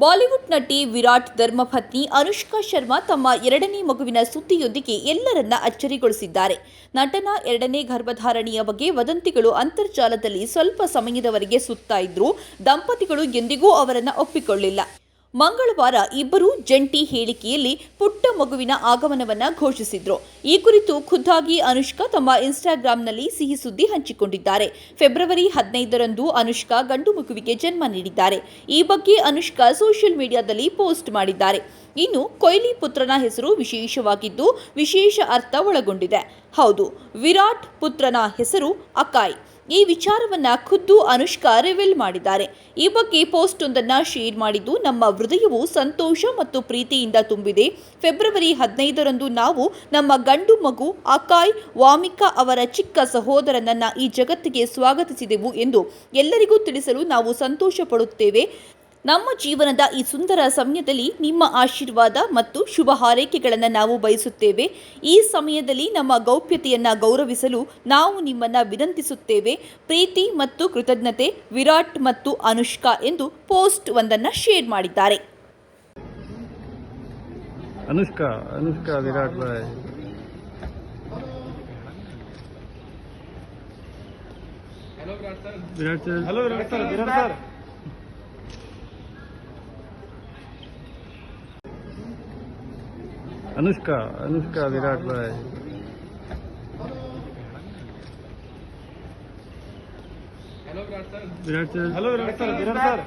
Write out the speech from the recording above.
Bollywood ನಟಿ ವಿರಾಟ್ ಧರ್ಮಪತ್ನಿ ಅನುಷ್ಕಾ ಶರ್ಮಾ ತಮ್ಮ ಎರಡನೇ ಮಗುವಿನ ಸುದ್ದಿಯೊಂದಿಗೆ ಎಲ್ಲರನ್ನ ಅಚ್ಚರಿಗೊಳಿಸಿದ್ದಾರೆ. ನಟನ ಎರಡನೇ ಗರ್ಭಧಾರಣೆಯ ಬಗ್ಗೆ ವದಂತಿಗಳು ಅಂತರ್ಜಾಲದಲ್ಲಿ ಸ್ವಲ್ಪ ಸಮಯದವರೆಗೆ ಸುತ್ತಾ ಇದ್ರೂ ದಂಪತಿಗಳು ಎಂದಿಗೂ ಅವರನ್ನು ಒಪ್ಪಿಕೊಳ್ಳಿಲ್ಲ. ಮಂಗಳವಾರ ಇಬ್ಬರೂ ಜಂಟಿ ಹೇಳಿಕೆಯಲ್ಲಿ ಪುಟ್ಟ ಮಗುವಿನ ಆಗಮನವನ್ನ ಘೋಷಿಸಿದ್ರು. ಈ ಕುರಿತು ಖುದ್ದಾಗಿ ಅನುಷ್ಕಾ ತಮ್ಮ ಇನ್ಸ್ಟಾಗ್ರಾಂನಲ್ಲಿ ಸಿಹಿ ಸುದ್ದಿ ಹಂಚಿಕೊಂಡಿದ್ದಾರೆ. ಫೆಬ್ರವರಿ 15ರಂದು ಅನುಷ್ಕಾ ಗಂಡು ಮಗುವಿಗೆ ಜನ್ಮ ನೀಡಿದ್ದಾರೆ. ಈ ಬಗ್ಗೆ ಅನುಷ್ಕಾ ಸೋಷಿಯಲ್ ಮೀಡಿಯಾದಲ್ಲಿ ಪೋಸ್ಟ್ ಮಾಡಿದ್ದಾರೆ. ಇನ್ನು ಕೊಹ್ಲಿ ಪುತ್ರನ ಹೆಸರು ವಿಶೇಷವಾಗಿದ್ದು ವಿಶೇಷ ಅರ್ಥ ಒಳಗೊಂಡಿದೆ. ಹೌದು, ವಿರಾಟ್ ಪುತ್ರನ ಹೆಸರು ಅಕಾಯ್. ಈ ವಿಚಾರವನ್ನ ಖುದ್ದು ಅನುಷ್ಕಾ ರಿವೀಲ್ ಮಾಡಿದ್ದಾರೆ. ಈ ಬಗ್ಗೆ ಪೋಸ್ಟ್ ಒಂದನ್ನ ಶೇರ್ ಮಾಡಿದ್ದು, ನಮ್ಮ ಹೃದಯವು ಸಂತೋಷ ಮತ್ತು ಪ್ರೀತಿಯಿಂದ ತುಂಬಿದೆ. ಫೆಬ್ರವರಿ 15ರಂದು ನಾವು ನಮ್ಮ ಗಂಡು ಮಗು ಅಕಾಯ್ ವಾಮಿಕಾ ಅವರ ಚಿಕ್ಕ ಸಹೋದರನನ್ನ ಈ ಜಗತ್ತಿಗೆ ಸ್ವಾಗತಿಸಿದೆವು ಎಂದು ಎಲ್ಲರಿಗೂ ತಿಳಿಸಲು ನಾವು ಸಂತೋಷ ಪಡುತ್ತೇವೆ. ನಮ್ಮ ಜೀವನದ ಈ ಸುಂದರ ಸಮಯದಲ್ಲಿ ನಿಮ್ಮ ಆಶೀರ್ವಾದ ಮತ್ತು ಶುಭ ಹಾರೈಕೆಗಳನ್ನು ನಾವು ಬಯಸುತ್ತೇವೆ. ಈ ಸಮಯದಲ್ಲಿ ನಮ್ಮ ಗೌಪ್ಯತೆಯನ್ನು ಗೌರವಿಸಲು ನಾವು ನಿಮ್ಮನ್ನು ವಿನಂತಿಸುತ್ತೇವೆ. ಪ್ರೀತಿ ಮತ್ತು ಕೃತಜ್ಞತೆ, ವಿರಾಟ್ ಮತ್ತು ಅನುಷ್ಕಾ ಎಂದು ಪೋಸ್ಟ್ ಒಂದನ್ನು ಶೇರ್ ಮಾಡಿದ್ದಾರೆ. Anushka Virat Bhai Virat sir Anushka Virat Bhai Virat sir